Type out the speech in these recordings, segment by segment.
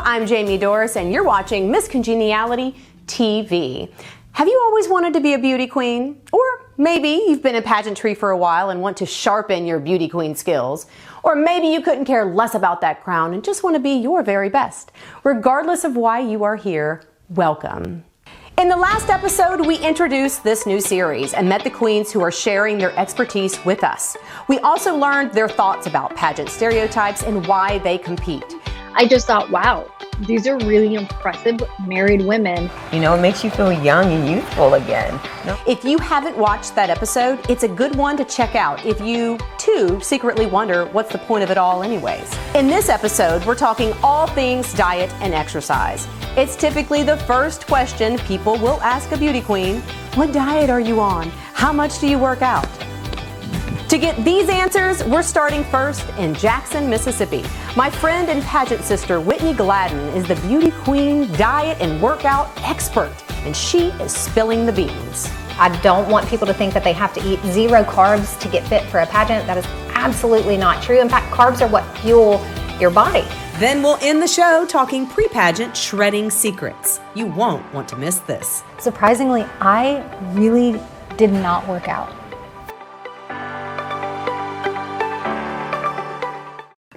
I'm Jaimee Dorris, and you're watching Ms Congeniality TV. Have you always wanted to be a beauty queen? Or maybe you've been in pageantry for a while and want to sharpen your beauty queen skills. Or maybe you couldn't care less about that crown and just want to be your very best. Regardless of why you are here, welcome. In the last episode, we introduced this new series and met the queens who are sharing their expertise with us. We also learned their thoughts about pageant stereotypes and why they compete. I just thought, wow, these are really impressive married women. You know, it makes you feel young and youthful again. If you haven't watched that episode, it's a good one to check out if you, too, secretly wonder what's the point of it all anyways. In this episode, we're talking all things diet and exercise. It's typically the first question people will ask a beauty queen. What diet are you on? How much do you work out? To get these answers, we're starting first in Jackson, Mississippi. My friend and pageant sister, Whitney Gladden, is the beauty queen, diet, and workout expert, and she is spilling the beans. I don't want people to think that they have to eat 0 carbs to get fit for a pageant. That is absolutely not true. In fact, carbs are what fuel your body. Then we'll end the show talking pre-pageant shredding secrets. You won't want to miss this. Surprisingly, I really did not work out.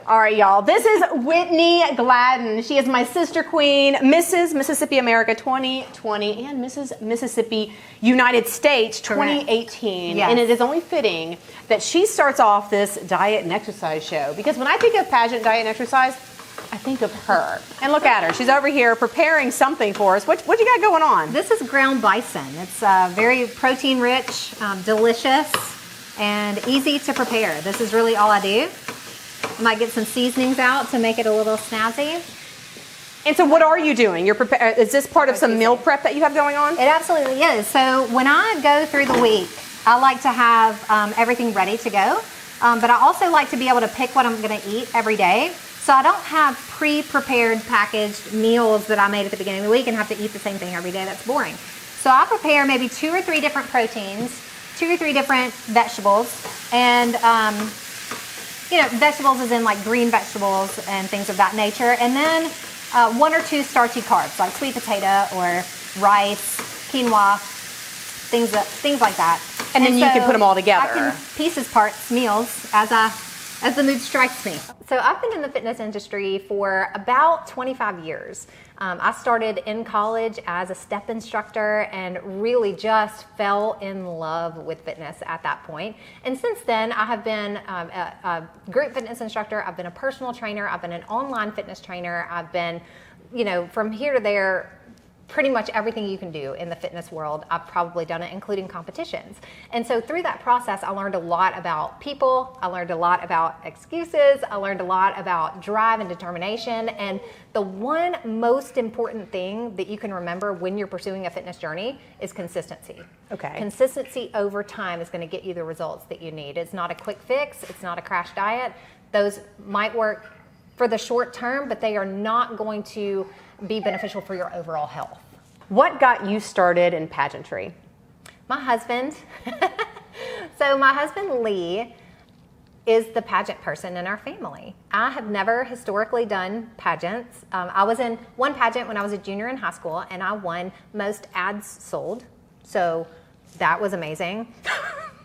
All right, y'all, this is Whitney Gladden. She is my sister queen, Mrs. Mississippi America 2020 and Mrs. Mississippi United States 2018. Yes. And it is only fitting that she starts off this diet and exercise show, because when I think of pageant diet and exercise, I think of her. And look at her. She's over here preparing something for us. What you got going on? This is ground bison. It's very protein rich, delicious, and easy to prepare. This is really all I do. I might get some seasonings out to make it a little snazzy. And so what are you doing? Is this part of some meal prep that you have going on? It absolutely is. So when I go through the week, I like to have everything ready to go. But I also like to be able to pick what I'm going to eat every day. So I don't have pre-prepared packaged meals that I made at the beginning of the week and have to eat the same thing every day. That's boring. So I prepare maybe 2 or 3 different proteins, 2 or 3 different vegetables, and you know, vegetables as in like green vegetables and things of that nature. And then 1 or 2 starchy carbs like sweet potato or rice, quinoa, things like that. And then you can put them all together. I can pieces, parts, meals as the mood strikes me. So I've been in the fitness industry for about 25 years. I started in college as a step instructor and really just fell in love with fitness at that point. And since then, I have been a group fitness instructor. I've been a personal trainer. I've been an online fitness trainer. I've been, you know, from here to there, pretty much everything you can do in the fitness world. I've probably done it, including competitions. And so through that process, I learned a lot about people. I learned a lot about excuses. I learned a lot about drive and determination. And the one most important thing that you can remember when you're pursuing a fitness journey is consistency. Okay. Consistency over time is going to get you the results that you need. It's not a quick fix. It's not a crash diet. Those might work for the short term, but they are not going to be beneficial for your overall health. What got you started in pageantry? My husband. So my husband, Lee, is the pageant person in our family. I have never historically done pageants. I was in one pageant when I was a junior in high school, and I won most ads sold. So that was amazing.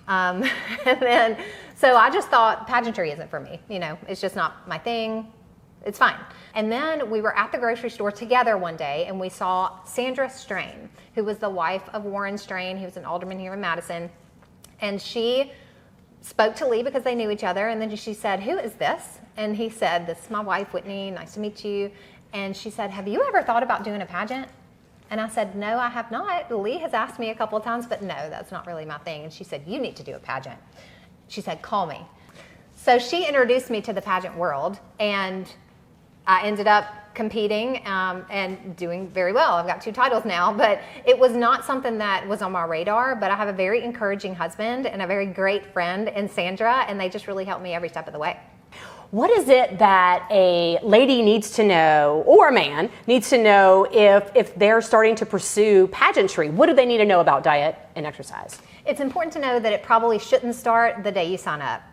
And then, so I just thought pageantry isn't for me. You know, it's just not my thing. It's fine. And then we were at the grocery store together one day, and we saw Sandra Strain, who was the wife of Warren Strain. He was an alderman here in Madison. And she spoke to Lee because they knew each other. And then she said, "Who is this?" And he said, "This is my wife, Whitney. Nice to meet you." And she said, "Have you ever thought about doing a pageant?" And I said, "No, I have not. Lee has asked me a couple of times, but no, that's not really my thing." And she said, "You need to do a pageant." She said, "Call me." So she introduced me to the pageant world, and I ended up competing and doing very well. I've got 2 titles now, but it was not something that was on my radar. But I have a very encouraging husband and a very great friend in Sandra, and they just really helped me every step of the way. What is it that a lady needs to know, or a man needs to know, if they're starting to pursue pageantry? What do they need to know about diet and exercise? It's important to know that it probably shouldn't start the day you sign up.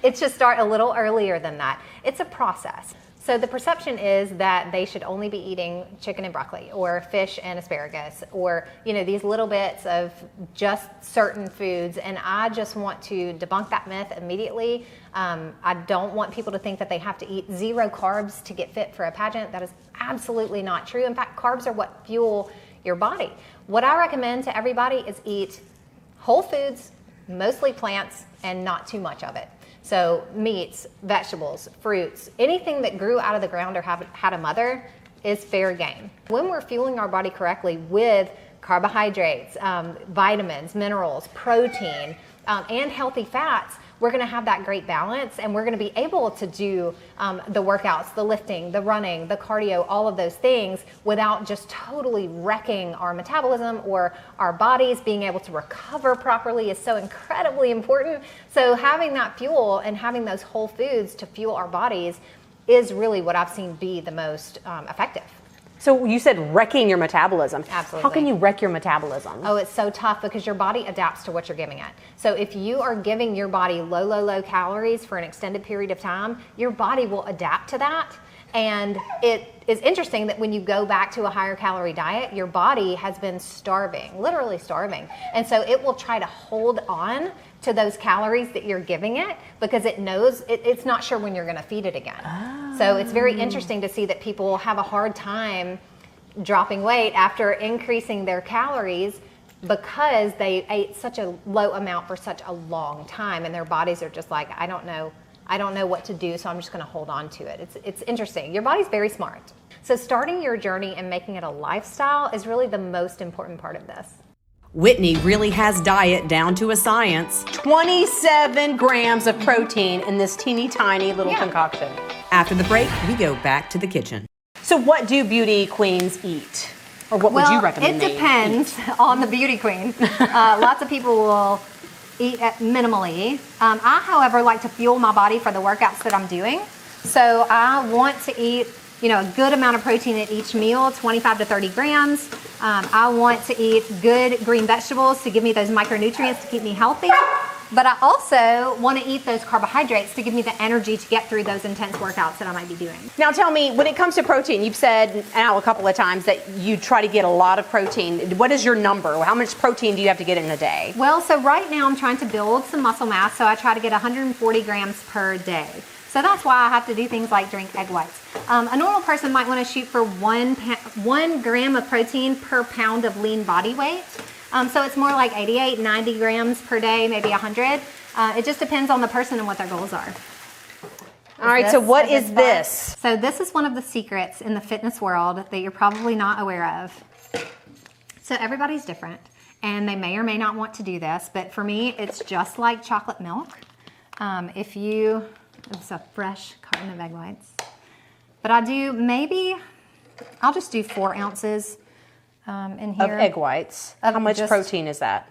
It should start a little earlier than that. It's a process. So the perception is that they should only be eating chicken and broccoli or fish and asparagus or, you know, these little bits of just certain foods. And I just want to debunk that myth immediately. I don't want people to think that they have to eat 0 carbs to get fit for a pageant. That is absolutely not true. In fact, carbs are what fuel your body. What I recommend to everybody is eat whole foods, mostly plants, and not too much of it. So meats, vegetables, fruits, anything that grew out of the ground or had a mother is fair game. When we're fueling our body correctly with carbohydrates, vitamins, minerals, protein, and healthy fats, we're gonna have that great balance, and we're gonna be able to do the workouts, the lifting, the running, the cardio, all of those things without just totally wrecking our metabolism or our bodies. Being able to recover properly is so incredibly important. So having that fuel and having those whole foods to fuel our bodies is really what I've seen be the most effective. So you said wrecking your metabolism. Absolutely. How can you wreck your metabolism? Oh, it's so tough because your body adapts to what you're giving it. So if you are giving your body low calories for an extended period of time, your body will adapt to that. And it is interesting that when you go back to a higher calorie diet, your body has been starving, literally starving. And so it will try to hold on to those calories that you're giving it because it knows it's not sure when you're going to feed it again. Oh. So it's very interesting to see that people have a hard time dropping weight after increasing their calories because they ate such a low amount for such a long time, and their bodies are just like, I don't know what to do, so I'm just going to hold on to it. It's interesting. Your body's very smart. So starting your journey and making it a lifestyle is really the most important part of this. Whitney really has diet down to a science. 27 grams of protein in this teeny tiny little concoction. After the break, we go back to the kitchen. So what do beauty queens eat? Or what would you recommend? It depends on the beauty queen. Lots of people will eat minimally. I, however, like to fuel my body for the workouts that I'm doing. So I want to eat, you know, a good amount of protein at each meal, 25 to 30 grams. I want to eat good green vegetables to give me those micronutrients to keep me healthy. But I also want to eat those carbohydrates to give me the energy to get through those intense workouts that I might be doing. Now tell me, when it comes to protein, you've said now a couple of times that you try to get a lot of protein. What is your number? How much protein do you have to get in a day? Well, so right now I'm trying to build some muscle mass, so I try to get 140 grams per day. So that's why I have to do things like drink egg whites. A normal person might want to shoot for 1 gram of protein per pound of lean body weight. So it's more like 88, 90 grams per day, maybe 100. It just depends on the person and what their goals are. All right, so what is this? So this is one of the secrets in the fitness world that you're probably not aware of. So everybody's different, and they may or may not want to do this, but for me, it's just like chocolate milk. It's a fresh carton of egg whites. But I'll just do 4 ounces in here. Of egg whites. How much protein is that?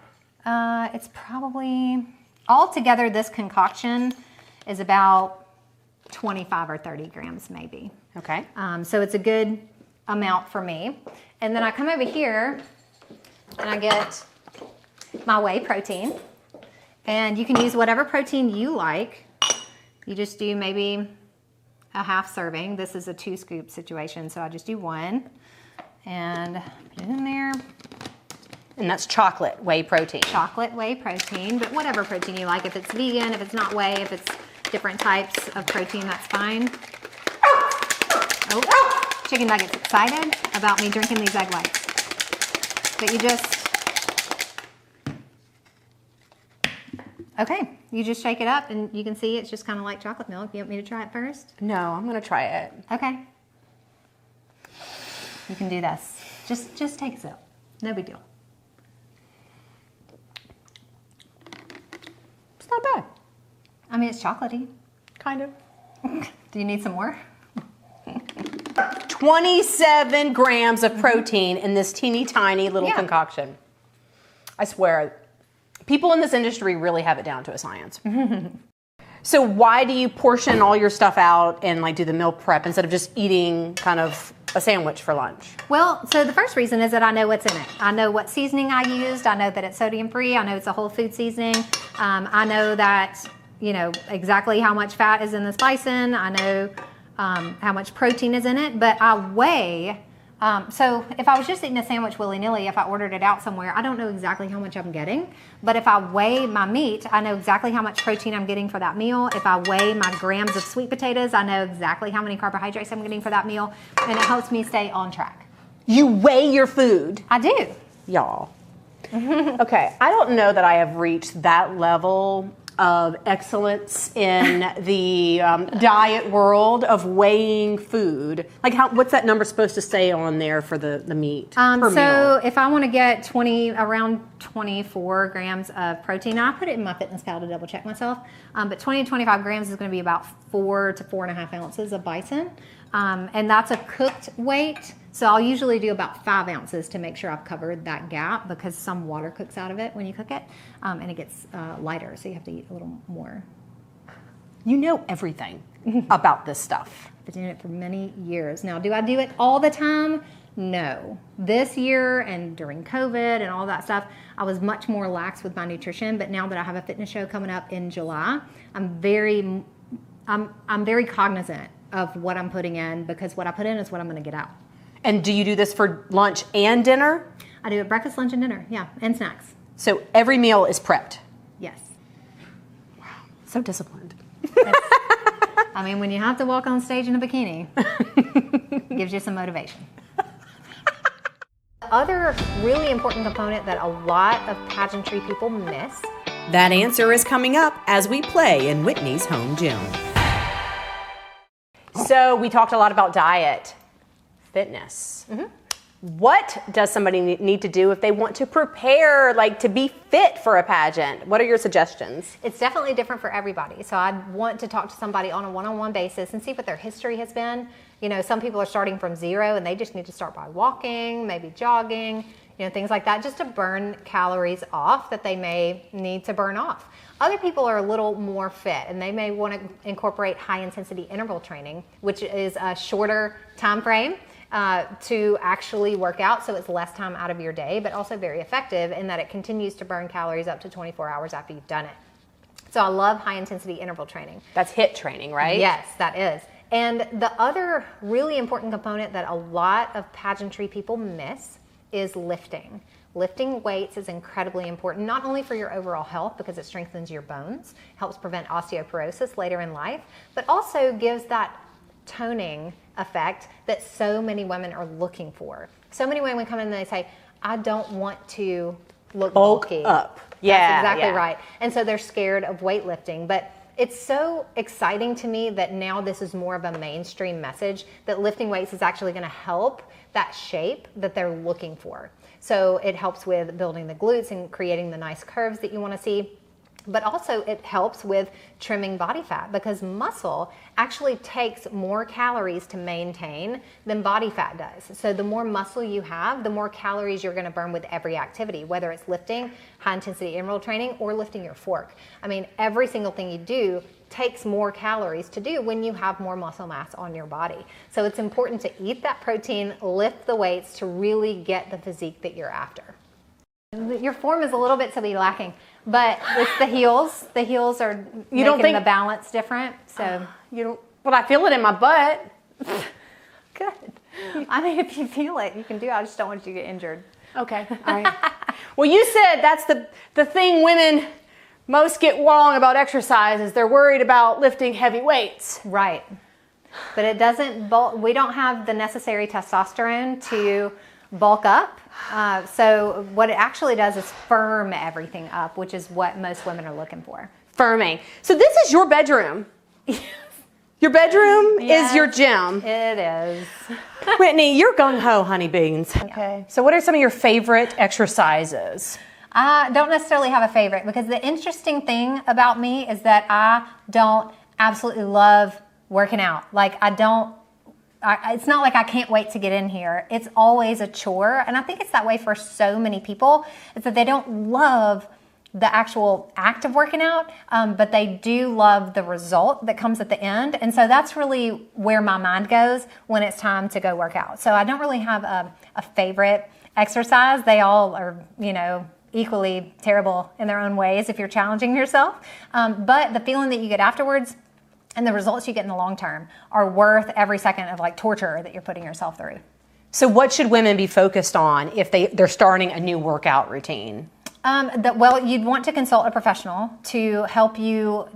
It's probably, altogether this concoction is about 25 or 30 grams maybe. Okay. So it's a good amount for me. And then I come over here and I get my whey protein. And you can use whatever protein you like. You just do maybe a half serving. This is a 2 scoop situation, so I just do 1 and put it in there. And that's chocolate whey protein. Chocolate whey protein, but whatever protein you like. If it's vegan, if it's not whey, if it's different types of protein, that's fine. Oh, chicken nugget's excited about me drinking these egg whites. But you just shake it up and you can see it's just kind of like chocolate milk. You want me to try it first? No, I'm gonna try it. Okay. You can do this. Just take a sip. No big deal. It's not bad. I mean, it's chocolatey. Kind of. Do you need some more? 27 grams of protein in this teeny tiny little concoction. I swear, people in this industry really have it down to a science. So why do you portion all your stuff out and like do the meal prep instead of just eating kind of a sandwich for lunch? Well, so the first reason is that I know what's in it. I know what seasoning I used. I know that it's sodium free. I know it's a whole food seasoning. I know that you know, exactly how much fat is in this bison. I know how much protein is in it, but I weigh. So if I was just eating a sandwich willy-nilly, if I ordered it out somewhere, I don't know exactly how much I'm getting. But if I weigh my meat, I know exactly how much protein I'm getting for that meal. If I weigh my grams of sweet potatoes, I know exactly how many carbohydrates I'm getting for that meal. And it helps me stay on track. You weigh your food? I do. Y'all. Okay, I don't know that I have reached that level of excellence in the diet world of weighing food. Like, what's that number supposed to say on there for the meat per meal? So if I want to get around 24 grams of protein, I put it in my fitness pal to double check myself, but 20 to 25 grams is going to be about 4 to 4.5 ounces of bison, and that's a cooked weight. So I'll usually do about 5 ounces to make sure I've covered that gap, because some water cooks out of it when you cook it, and it gets lighter, so you have to eat a little more. You know everything about this stuff. I've been doing it for many years. Now, do I do it all the time? No. This year and during COVID and all that stuff, I was much more lax with my nutrition, but now that I have a fitness show coming up in July, I'm very cognizant of what I'm putting in, because what I put in is what I'm going to get out. And do you do this for lunch and dinner? I do it breakfast, lunch, and dinner, yeah, and snacks. So every meal is prepped? Yes. Wow, so disciplined. I mean, when you have to walk on stage in a bikini, it gives you some motivation. The other really important component that a lot of pageantry people miss. That answer is coming up as we play in Whitney's home gym. So we talked a lot about diet. Fitness. Mm-hmm. What does somebody need to do if they want to prepare, like to be fit for a pageant? What are your suggestions? It's definitely different for everybody. So I'd want to talk to somebody on a one-on-one basis and see what their history has been. You know, some people are starting from zero and they just need to start by walking, maybe jogging, you know, things like that, just to burn calories off that they may need to burn off. Other people are a little more fit and they may want to incorporate high-intensity interval training, which is a shorter time frame to actually work out, so it's less time out of your day, but also very effective in that it continues to burn calories up to 24 hours after you've done it. So I love high-intensity interval training. That's HIIT training, right? Yes, that is. And the other really important component that a lot of pageantry people miss is lifting. Lifting weights is incredibly important, not only for your overall health because it strengthens your bones, helps prevent osteoporosis later in life, but also gives that toning effect that so many women are looking for. So many women come in and they say, I don't want to look bulky. Up. Yeah, that's exactly right. And so they're scared of weightlifting. But it's so exciting to me that now this is more of a mainstream message that lifting weights is actually going to help that shape that they're looking for. So it helps with building the glutes and creating the nice curves that you want to see. But also it helps with trimming body fat, because muscle actually takes more calories to maintain than body fat does. So the more muscle you have, the more calories you're going to burn with every activity, whether it's lifting, high intensity interval training, or lifting your fork. I mean, every single thing you do takes more calories to do when you have more muscle mass on your body. So it's important to eat that protein, lift the weights to really get the physique that you're after. Your form is a little bit to be lacking, but it's the heels. The heels are making the balance different. So you don't. Well, I feel it in my butt. Good. I mean, if you feel it, you can do it. I just don't want you to get injured. Okay. All right. Well, you said that's the thing women most get wrong about exercise is they're worried about lifting heavy weights. Right. But it doesn't we don't have the necessary testosterone to bulk up. So what it actually does is firm everything up, which is what most women are looking for. Firming. So this is your bedroom. Your bedroom is your gym. It is. Whitney, you're gung-ho, honey beans. Okay. So what are some of your favorite exercises? I don't necessarily have a favorite, because the interesting thing about me is that I don't absolutely love working out. Like it's not like I can't wait to get in here. It's always a chore. And I think it's that way for so many people. It's that they don't love the actual act of working out, but they do love the result that comes at the end. And so that's really where my mind goes when it's time to go work out. So I don't really have a favorite exercise. They all are, equally terrible in their own ways if you're challenging yourself. But the feeling that you get afterwards and the results you get in the long term are worth every second of like torture that you're putting yourself through. So what should women be focused on if they're starting a new workout routine? Well, you'd want to consult a professional to help you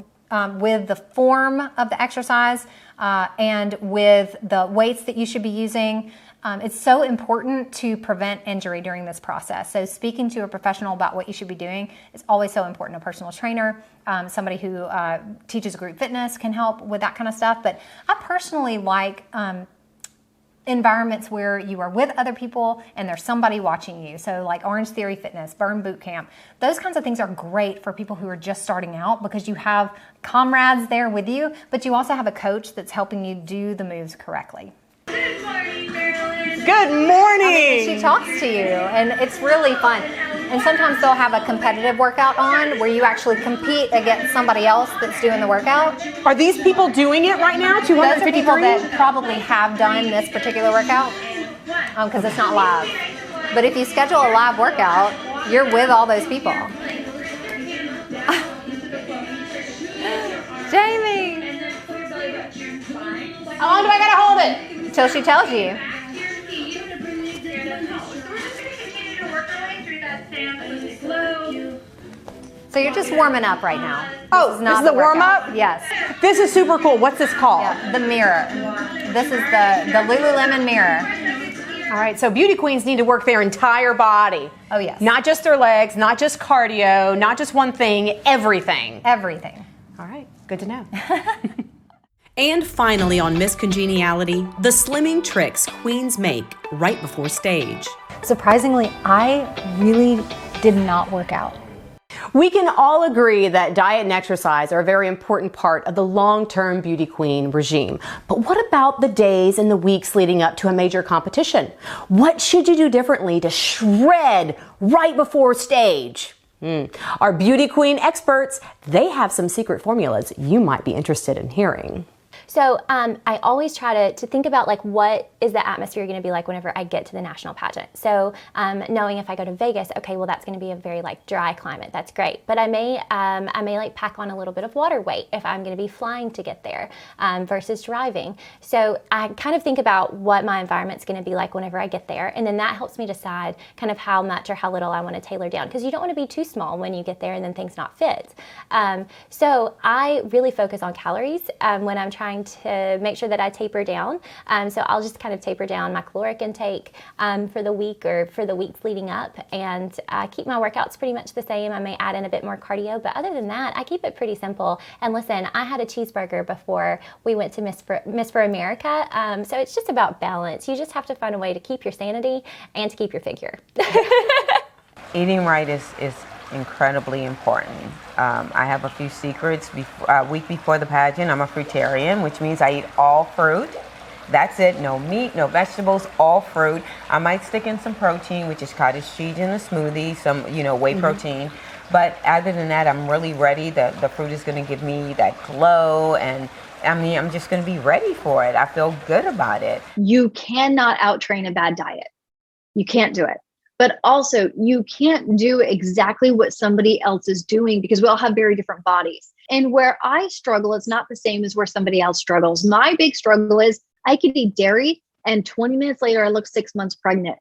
with the form of the exercise and with the weights that you should be using. It's so important to prevent injury during this process. So speaking to a professional about what you should be doing is always so important. A personal trainer, somebody who teaches group fitness can help with that kind of stuff. But I personally like environments where you are with other people and there's somebody watching you. So like Orange Theory Fitness, Burn Boot Camp, those kinds of things are great for people who are just starting out because you have comrades there with you, but you also have a coach that's helping you do the moves correctly. Good morning! She talks to you and it's really fun. And sometimes they'll have a competitive workout on where you actually compete against somebody else that's doing the workout. Are these people doing it right now? Those are 253? people that probably have done this particular workout because it's not live. But if you schedule a live workout, you're with all those people. Jaimee! How long do I gotta hold it? Until she tells you. So you're just warming up right now. Oh, this is the warm-up? Yes. This is super cool. What's this called? Yeah, the mirror. This is the Lululemon mirror. All right, so beauty queens need to work their entire body. Oh, yes. Not just their legs, not just cardio, not just one thing, everything. Everything. All right, good to know. And finally on Ms Congeniality, the slimming tricks queens make right before stage. Surprisingly, I really did not work out. We can all agree that diet and exercise are a very important part of the long-term beauty queen regime. But what about the days and the weeks leading up to a major competition? What should you do differently to shred right before stage? Our beauty queen experts, they have some secret formulas you might be interested in hearing. So I always try to think about like what is the atmosphere going to be like whenever I get to the national pageant. So knowing if I go to Vegas, okay, well that's going to be a very like dry climate. That's great. But I may like pack on a little bit of water weight if I'm going to be flying to get there versus driving. So I kind of think about what my environment's going to be like whenever I get there, and then that helps me decide kind of how much or how little I want to tailor down, because you don't want to be too small when you get there and then things not fit. So I really focus on calories when I'm trying to make sure that I taper down. So I'll just kind of taper down my caloric intake for the week or for the weeks leading up, and keep my workouts pretty much the same. I may add in a bit more cardio, but other than that, I keep it pretty simple. And listen, I had a cheeseburger before we went to Miss for America, so it's just about balance. You just have to find a way to keep your sanity and to keep your figure. Eating right is incredibly important. I have a few secrets. Week before the pageant, I'm a fruitarian, which means I eat all fruit. That's it. No meat, no vegetables, all fruit. I might stick in some protein, which is cottage cheese in a smoothie, some whey protein. But other than that, I'm really ready. The fruit is going to give me that glow, and I mean, I'm just going to be ready for it. I feel good about it. You cannot out-train a bad diet. You can't do it. But also, you can't do exactly what somebody else is doing because we all have very different bodies. And where I struggle is not the same as where somebody else struggles. My big struggle is I could eat dairy and 20 minutes later, I look 6 months pregnant.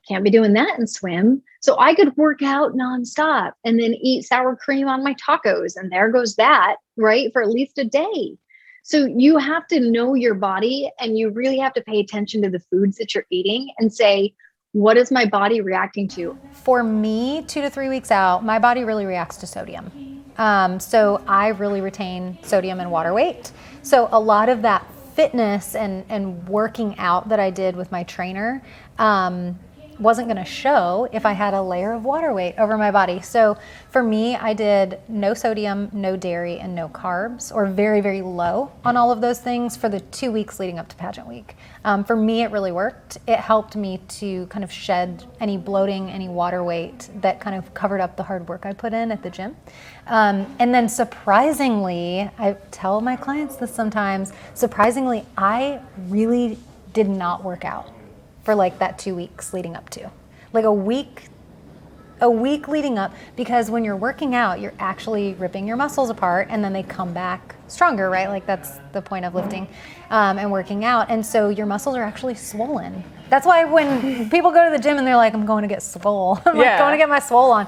Can't be doing that and swim. So I could work out nonstop and then eat sour cream on my tacos. And there goes that, right? For at least a day. So you have to know your body, and you really have to pay attention to the foods that you're eating and say, what is my body reacting to? For me, 2 to 3 weeks out, my body really reacts to sodium. So I really retain sodium and water weight. So a lot of that fitness and working out that I did with my trainer wasn't going to show if I had a layer of water weight over my body. So for me, I did no sodium, no dairy, and no carbs, or very, very low on all of those things for the 2 weeks leading up to pageant week. For me, it really worked. It helped me to kind of shed any bloating, any water weight that kind of covered up the hard work I put in at the gym. And then surprisingly, I tell my clients this sometimes, surprisingly, I really did not work out for like that 2 weeks leading up to. Like a week a week leading up, because when you're working out, you're actually ripping your muscles apart and then they come back stronger, right? Like that's the point of lifting and working out. And so your muscles are actually swollen. That's why when people go to the gym and they're like, I'm going to get swole, I'm like going to get my swole on.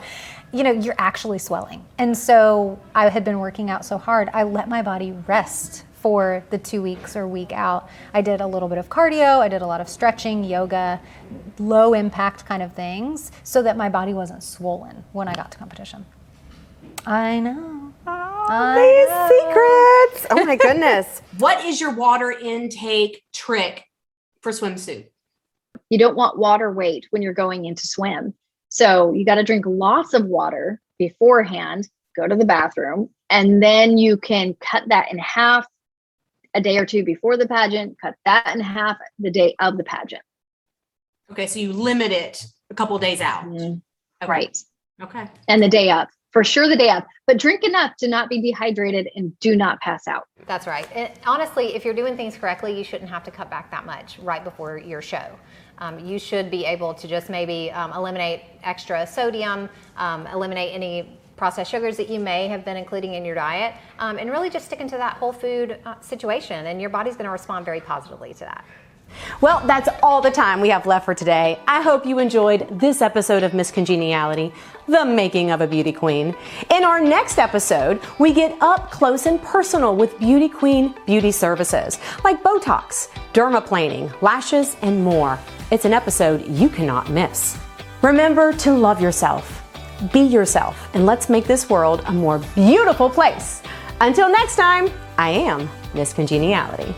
You know, you're actually swelling. And so I had been working out so hard, I let my body rest for the 2 weeks or week out. I did a little bit of cardio, I did a lot of stretching, yoga, low impact kind of things, so that my body wasn't swollen when I got to competition. I know. These secrets. Oh my goodness. What is your water intake trick for swimsuit? You don't want water weight when you're going into swim. So you got to drink lots of water beforehand, go to the bathroom, and then you can cut that in half a day or two before the pageant, cut that in half the day of the pageant. Okay, so you limit it a couple days out. Okay. Right. Okay. And the day up. For sure the day up. But drink enough to not be dehydrated and do not pass out. That's right. And honestly, if you're doing things correctly, you shouldn't have to cut back that much right before your show. You should be able to just maybe eliminate extra sodium, eliminate any processed sugars that you may have been including in your diet, and really just sticking to that whole food situation, and your body's going to respond very positively to that. Well, that's all the time we have left for today. I hope you enjoyed this episode of Ms Congeniality, the making of a beauty queen. In our next episode, we get up close and personal with beauty queen beauty services like Botox, dermaplaning, lashes, and more. It's an episode you cannot miss. Remember to love yourself. Be yourself, and let's make this world a more beautiful place. Until next time, I am Ms Congeniality.